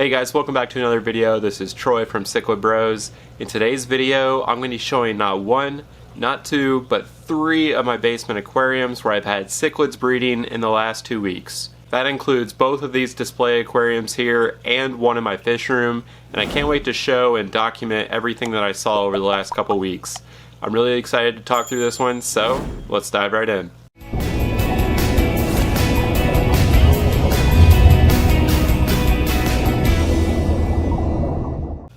Hey guys, welcome back to another video. This is Troy from Cichlid Bros. In today's video, I'm going to be showing not one, not two, but three of my basement aquariums where I've had cichlids breeding in the last 2 weeks. That includes both of these display aquariums here and one in my fish room, and I can't wait to show and document everything that I saw over the last couple weeks. I'm really excited to talk through this one, so let's dive right in.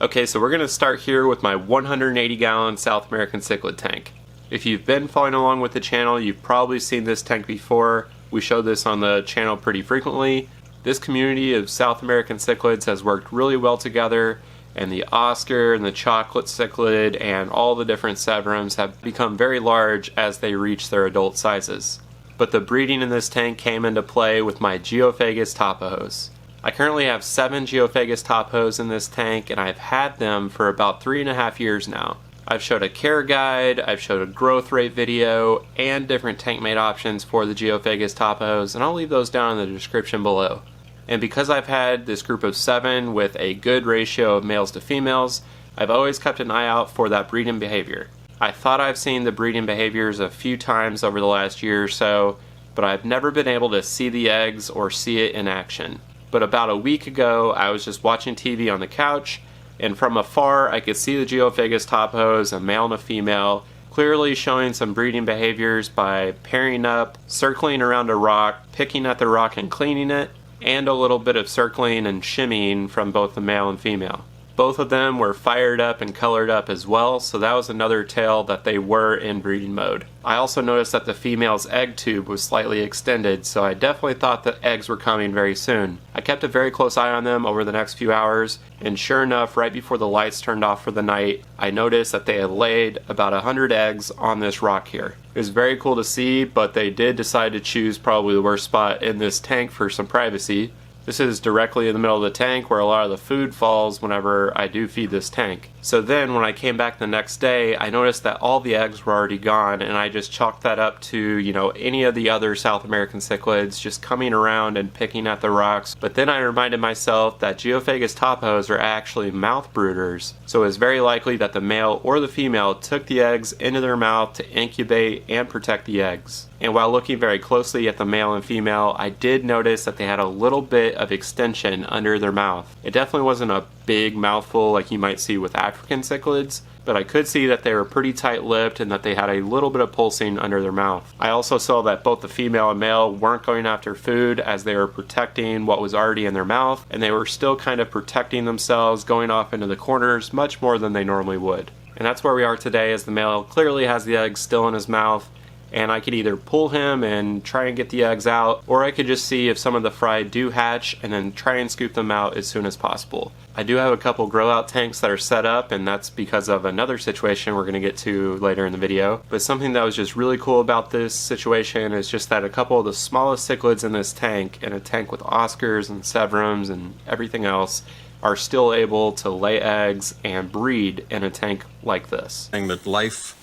Okay, so we're going to start here with my 180 gallon South American cichlid tank. If you've been following along with the channel, you've probably seen this tank before. We show this on the channel pretty frequently. This community of South American cichlids has worked really well together, and the Oscar and the chocolate cichlid and all the different severums have become very large as they reach their adult sizes. But the breeding in this tank came into play with my Geophagus topahos. I currently have 7 Geophagus topahos in this tank, and I've had them for about 3.5 years now. I've showed a care guide, I've showed a growth rate video, and different tank mate options for the Geophagus topahos, and I'll leave those down in the description below. And because I've had this group of 7 with a good ratio of males to females, I've always kept an eye out for that breeding behavior. I thought I've seen the breeding behaviors a few times over the last year or so, but I've never been able to see the eggs or see it in action. But about a week ago, I was just watching TV on the couch, and from afar I could see the Geophagus topahos, a male and a female, clearly showing some breeding behaviors by pairing up, circling around a rock, picking at the rock and cleaning it, and a little bit of circling and shimmying from both the male and female. Both of them were fired up and colored up as well, so that was another tell that they were in breeding mode. I also noticed that the female's egg tube was slightly extended, so I definitely thought that eggs were coming very soon. I kept a very close eye on them over the next few hours, and sure enough, right before the lights turned off for the night, I noticed that they had laid about 100 eggs on this rock here. It was very cool to see, but they did decide to choose probably the worst spot in this tank for some privacy. This is directly in the middle of the tank where a lot of the food falls whenever I do feed this tank. So then when I came back the next day, I noticed that all the eggs were already gone, and I just chalked that up to, any of the other South American cichlids just coming around and picking at the rocks. But then I reminded myself that Geophagus topahos are actually mouth brooders, so it was very likely that the male or the female took the eggs into their mouth to incubate and protect the eggs. And while looking very closely at the male and female, I did notice that they had a little bit of extension under their mouth. It definitely wasn't a big mouthful like you might see with African cichlids, but I could see that they were pretty tight-lipped and that they had a little bit of pulsing under their mouth. I also saw that both the female and male weren't going after food as they were protecting what was already in their mouth, and they were still kind of protecting themselves, going off into the corners much more than they normally would. And that's where we are today, as the male clearly has the eggs still in his mouth, and I could either pull him and try and get the eggs out, or I could just see if some of the fry do hatch and then try and scoop them out as soon as possible. I do have a couple grow out tanks that are set up, and that's because of another situation we're going to get to later in the video. But something that was just really cool about this situation is just that a couple of the smallest cichlids in this tank, in a tank with Oscars and severums and everything else, are still able to lay eggs and breed in a tank like this. That life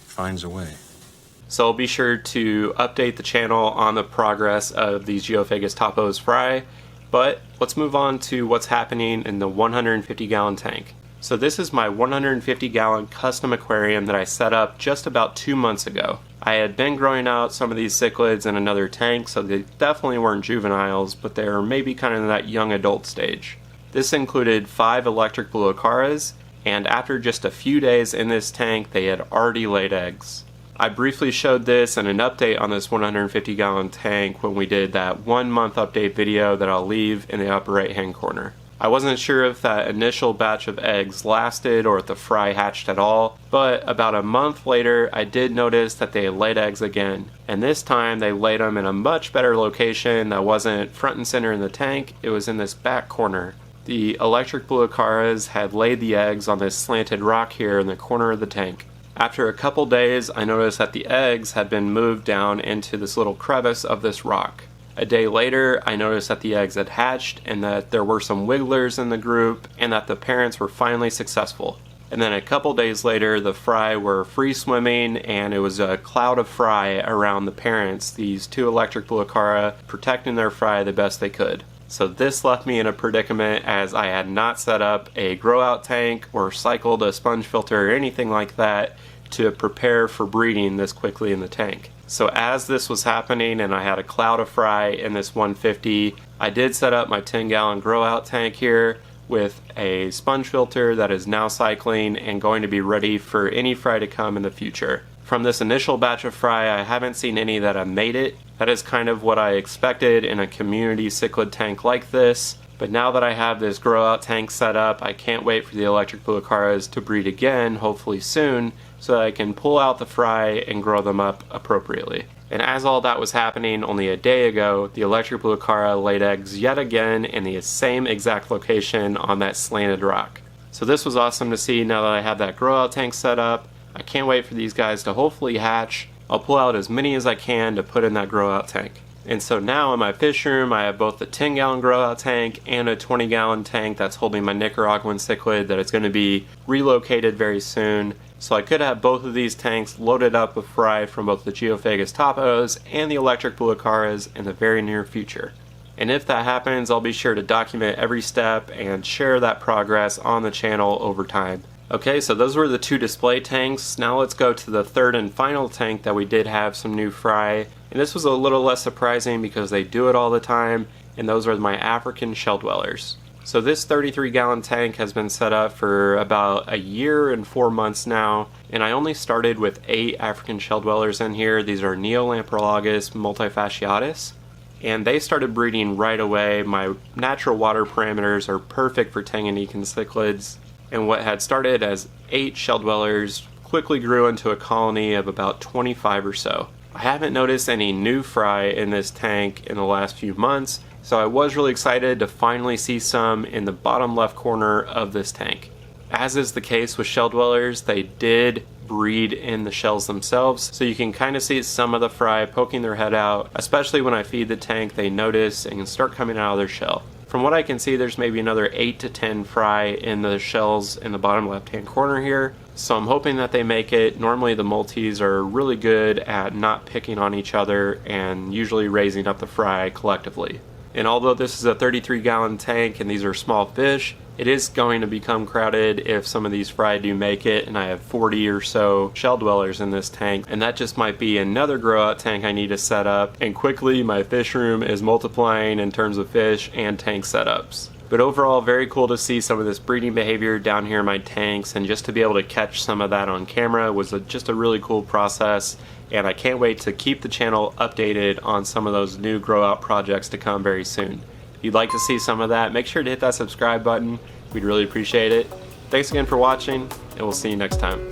finds a way. So I'll be sure to update the channel on the progress of these Geophagus topahos fry, but let's move on to what's happening in the 150 gallon tank. So this is my 150 gallon custom aquarium that I set up just about 2 months ago. I had been growing out some of these cichlids in another tank, so they definitely weren't juveniles, but they were maybe kind of in that young adult stage. This included 5 electric blue acaras, and after just a few days in this tank, they had already laid eggs. I briefly showed this in an update on this 150 gallon tank when we did that 1 month update video that I'll leave in the upper right hand corner. I wasn't sure if that initial batch of eggs lasted or if the fry hatched at all, but about a month later I did notice that they had laid eggs again, and this time they laid them in a much better location that wasn't front and center in the tank. It was in this back corner. The electric blue acaras had laid the eggs on this slanted rock here in the corner of the tank. After a couple days, I noticed that the eggs had been moved down into this little crevice of this rock. A day later, I noticed that the eggs had hatched and that there were some wigglers in the group and that the parents were finally successful. And then a couple days later, the fry were free swimming and it was a cloud of fry around the parents, these 2 electric blue acara, protecting their fry the best they could. So this left me in a predicament as I had not set up a grow out tank or cycled a sponge filter or anything like that to prepare for breeding this quickly in the tank. So as this was happening and I had a cloud of fry in this 150, I did set up my 10-gallon grow out tank here with a sponge filter that is now cycling and going to be ready for any fry to come in the future. From this initial batch of fry, I haven't seen any that have made it. That is kind of what I expected in a community cichlid tank like this. But now that I have this grow out tank set up, I can't wait for the electric blue acaras to breed again, hopefully soon, so that I can pull out the fry and grow them up appropriately. And as all that was happening only a day ago, the electric blue acara laid eggs yet again in the same exact location on that slanted rock. So this was awesome to see now that I have that grow out tank set up. I can't wait for these guys to hopefully hatch. I'll pull out as many as I can to put in that grow out tank. And so now in my fish room, I have both the 10-gallon grow out tank and a 20-gallon tank that's holding my Nicaraguan cichlid that is going to be relocated very soon. So I could have both of these tanks loaded up with fry from both the Geophagus topos and the electric blue acaras in the very near future. And if that happens, I'll be sure to document every step and share that progress on the channel over time. Okay, so those were the two display tanks. Now let's go to the third and final tank that we did have some new fry. And this was a little less surprising because they do it all the time, and those are my African shell dwellers. So this 33-gallon tank has been set up for about a year and 4 months now, and I only started with 8 African shell dwellers in here. These are Neolamprologus multifasciatus, and they started breeding right away. My natural water parameters are perfect for Tanganyikan cichlids, and what had started as 8 shell dwellers quickly grew into a colony of about 25 or so. I haven't noticed any new fry in this tank in the last few months, so I was really excited to finally see some in the bottom left corner of this tank. As is the case with shell dwellers, they did breed in the shells themselves, so you can kind of see some of the fry poking their head out, especially when I feed the tank. They notice and start coming out of their shell. From what I can see, there's maybe another 8 to 10 fry in the shells in the bottom left hand corner here, so I'm hoping that they make it. Normally the multis are really good at not picking on each other and usually raising up the fry collectively. And although this is a 33-gallon tank and these are small fish, it is going to become crowded if some of these fry do make it, and I have 40 or so shell dwellers in this tank, and that just might be another grow out tank I need to set up, and quickly my fish room is multiplying in terms of fish and tank setups. But overall, very cool to see some of this breeding behavior down here in my tanks, and just to be able to catch some of that on camera was just a really cool process, and I can't wait to keep the channel updated on some of those new grow out projects to come very soon. If you'd like to see some of that, make sure to hit that subscribe button. We'd really appreciate it. Thanks again for watching, and we'll see you next time.